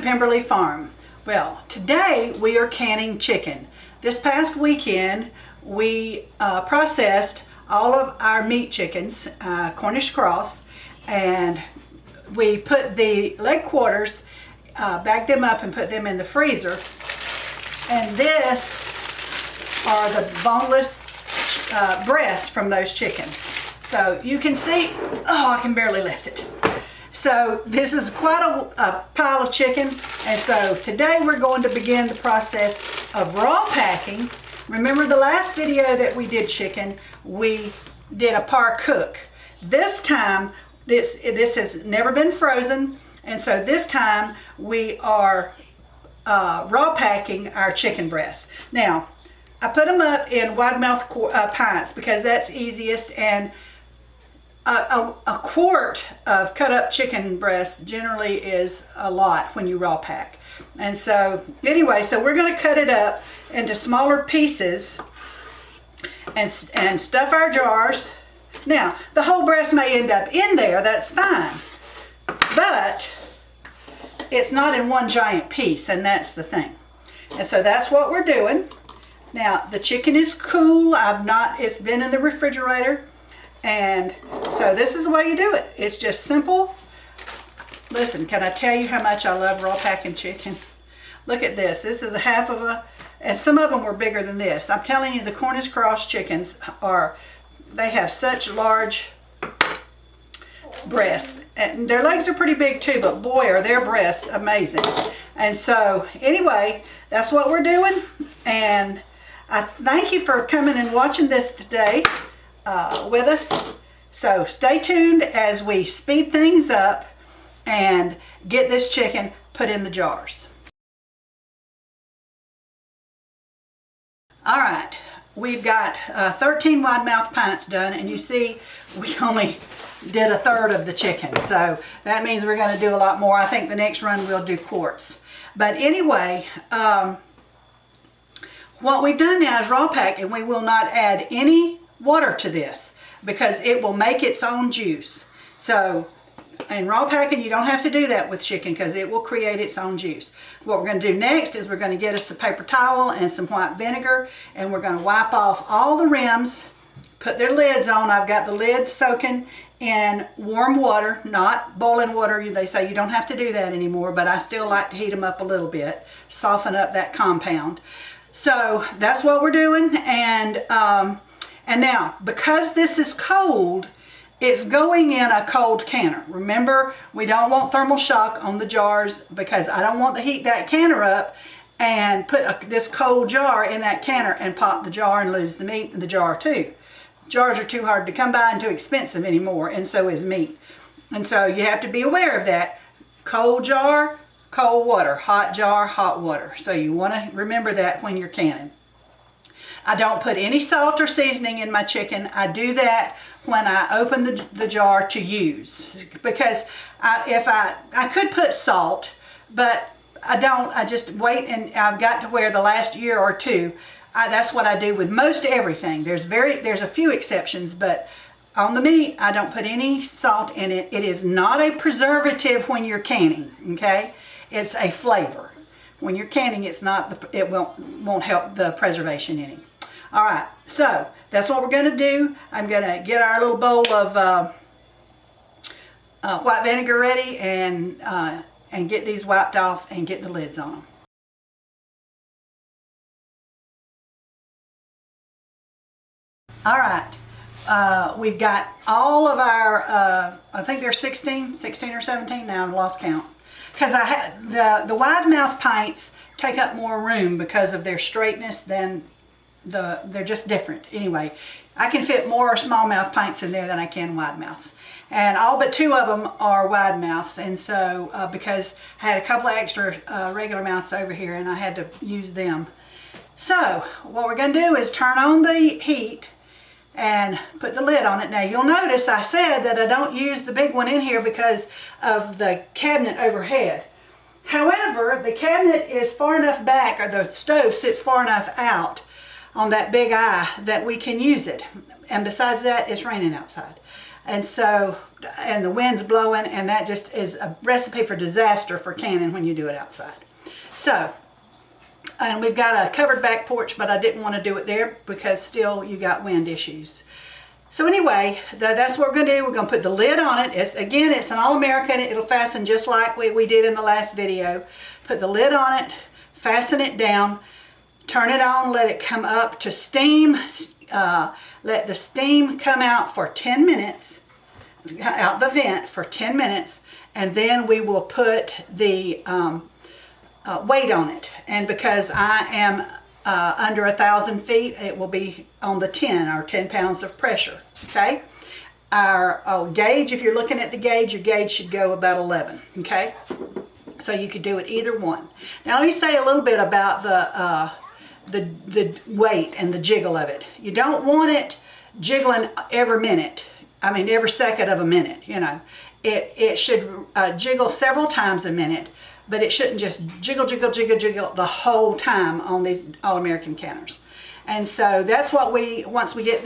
Pemberley Farm. Well, today we are canning chicken. This past weekend we processed all of our meat chickens, Cornish cross, and we put the leg quarters, bagged them up and put them in the freezer. And this are the boneless breasts from those chickens. So you can see, oh, I can barely lift it. So this is quite a pile of chicken, and so today we're going to begin the process of raw packing. Remember the last video that we did chicken, we did a par cook. This time, this has never been frozen, and so this time we are raw packing our chicken breasts. Now, I put them up in wide mouth pints because that's easiest, and a quart of cut up chicken breast generally is a lot when you raw pack. And so anyway, so we're going to cut it up into smaller pieces and stuff our jars. Now, the whole breast may end up in there, that's fine, but it's not in one giant piece, and that's the thing. And so that's what we're doing. Now, the chicken is cool. It's been in the refrigerator. And so this is the way you do it. It's just simple. Listen, can I tell you how much I love raw packing chicken? Look at this. This is the half of and some of them were bigger than this. I'm telling you, the Cornish cross chickens they have such large breasts. And their legs are pretty big too, but boy, are their breasts amazing. And so anyway, that's what we're doing. And I thank you for coming and watching this today. With us. So stay tuned as we speed things up and get this chicken put in the jars. All right, we've got 13 wide mouth pints done, and you see we only did a third of the chicken, so that means we're going to do a lot more. I think the next run we'll do quarts. But anyway, what we've done now is raw pack, and we will not add any water to this because it will make its own juice. So in raw packing, you don't have to do that with chicken because it will create its own juice. What we're going to do next is we're going to get us a paper towel and some white vinegar, and we're going to wipe off all the rims, put their lids on. I've got the lids soaking in warm water, not boiling water. They say you don't have to do that anymore, but I still like to heat them up a little bit, soften up that compound. So that's what we're doing. And now, because this is cold, it's going in a cold canner. Remember, we don't want thermal shock on the jars because I don't want to heat that canner up and put this cold jar in that canner and pop the jar and lose the meat in the jar too. Jars are too hard to come by and too expensive anymore, and so is meat. And so you have to be aware of that. Cold jar, cold water. Hot jar, hot water. So you want to remember that when you're canning. I don't put any salt or seasoning in my chicken. I do that when I open the jar to use, because I could put salt, but I don't. I just wait, and I've got to where the last year or two, that's what I do with most everything. There's a few exceptions, but on the meat, I don't put any salt in it. It is not a preservative when you're canning, okay? It's a flavor. When you're canning, it won't help the preservation any. All right, so that's what we're going to do. I'm going to get our little bowl of white vinegar ready and get these wiped off and get the lids on them. All right, we've got all of our, I think there's 16 or 17 now, I've lost count. Because I had the wide mouth pints take up more room because of their straightness than they're just different. Anyway, I can fit more small mouth pints in there than I can wide mouths. And all but 2 of them are wide mouths. And so, because I had a couple of extra regular mouths over here and I had to use them. So, what we're going to do is turn on the heat and put the lid on it. Now, you'll notice I said that I don't use the big one in here because of the cabinet overhead. However, the cabinet is far enough back, or the stove sits far enough out on that big eye that we can use it. And besides that, it's raining outside. And so, and the wind's blowing, and that just is a recipe for disaster for canning when you do it outside. So, and we've got a covered back porch, but I didn't want to do it there because still you got wind issues. So anyway, that's what we're going to do. We're going to put the lid on it. Again, it's an All-American. It'll fasten just like we did in the last video. Put the lid on it, fasten it down, turn it on, let it come up to steam. Let the steam come out for 10 minutes, out the vent for 10 minutes, and then we will put the weight on it. And because I am under 1,000 feet, it will be on the 10 or 10 pounds of pressure. Okay, our gauge, if you're looking at the gauge, your gauge should go about 11. Okay, so you could do it either one. Now let me say a little bit about the weight and the jiggle of it. You don't want it jiggling every minute. I mean every second of a minute. You know, it should jiggle several times a minute. But it shouldn't just jiggle, jiggle, jiggle, jiggle the whole time on these All-American canners. And so that's what once we get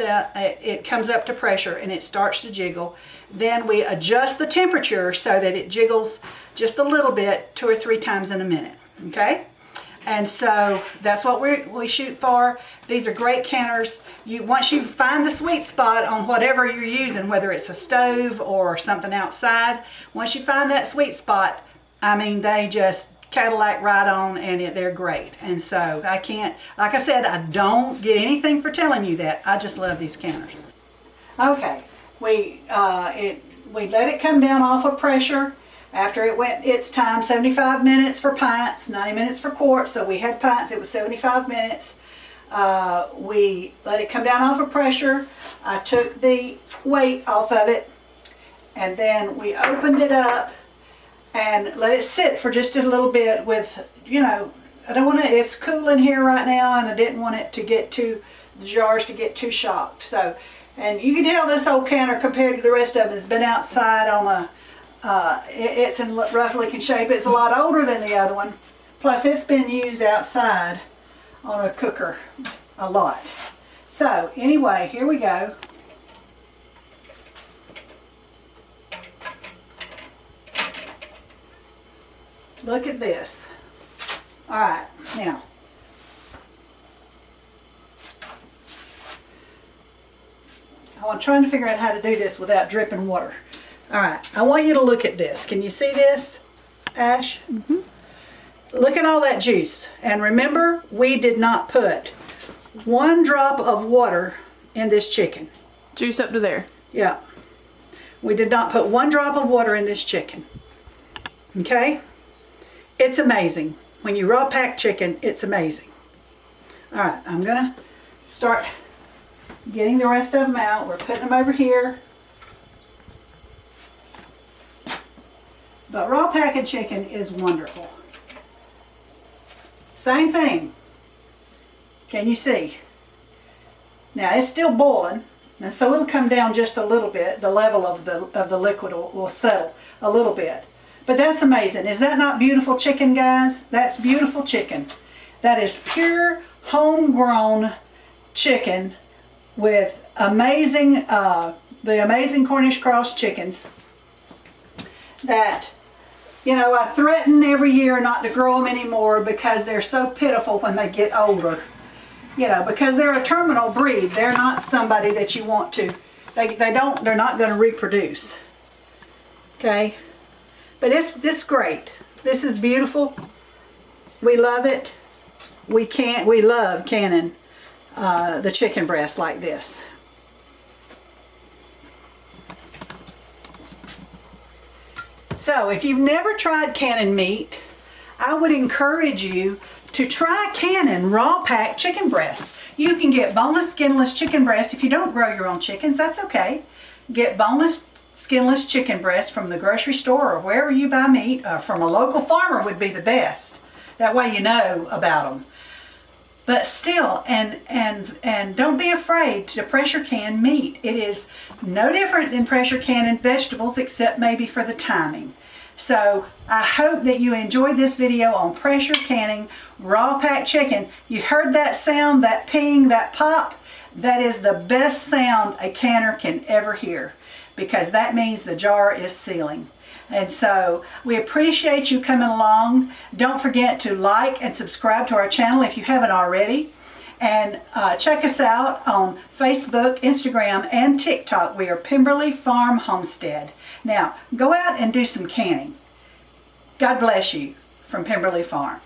it comes up to pressure and it starts to jiggle, then we adjust the temperature so that it jiggles just a little bit 2 or 3 times in a minute, okay? And so that's what we shoot for. These are great canners. Once you find the sweet spot on whatever you're using, whether it's a stove or something outside, once you find that sweet spot, I mean, they just Cadillac right on, and they're great. And so I can't, like I said, I don't get anything for telling you that. I just love these canners. Okay, we let it come down off of pressure. After it went its time, 75 minutes for pints, 90 minutes for quarts. So we had pints, it was 75 minutes. We let it come down off of pressure. I took the weight off of it, and then we opened it up and let it sit for just a little bit with, you know, I don't want to, it's cool in here right now, and I didn't want it to get the jars to get too shocked. So, and you can tell this old canner compared to the rest of them has been outside on it's in rough looking shape. It's a lot older than the other one. Plus it's been used outside on a cooker a lot. So anyway, here we go. Look at this. All right, now. I'm trying to figure out how to do this without dripping water. All right, I want you to look at this. Can you see this, Ash? Mm-hmm. Look at all that juice. And remember, we did not put 1 drop of water in this chicken. Juice up to there. Yeah. We did not put 1 drop of water in this chicken. Okay? It's amazing. When you raw pack chicken, it's amazing. All right, I'm gonna start getting the rest of them out. We're putting them over here. But raw packed chicken is wonderful. Same thing. Can you see? Now it's still boiling, and so it'll come down just a little bit. The level of the liquid will settle a little bit. But that's amazing. Is that not beautiful chicken, guys? That's beautiful chicken. That is pure homegrown chicken with amazing, the amazing Cornish cross chickens that, you know, I threaten every year not to grow them anymore because they're so pitiful when they get older. You know, because they're a terminal breed. They're not somebody that you want to, they're not going to reproduce. Okay? But it's great. This is beautiful. We love it. We love canning the chicken breast like this. So if you've never tried canning meat, I would encourage you to try canning raw packed chicken breast. You can get boneless, skinless chicken breast. If you don't grow your own chickens, that's okay. Get boneless, skinless chicken breast from the grocery store or wherever you buy meat, or from a local farmer would be the best. That way you know about them. But still, and don't be afraid to pressure can meat. It is no different than pressure canning vegetables, except maybe for the timing. So I hope that you enjoyed this video on pressure canning raw packed chicken. You heard that sound, that ping, that pop? That is the best sound a canner can ever hear. because that means the jar is sealing. And so we appreciate you coming along. Don't forget to like and subscribe to our channel if you haven't already. And check us out on Facebook, Instagram, and TikTok. We are Pemberley Farm Homestead. Now, go out and do some canning. God bless you from Pemberley Farm.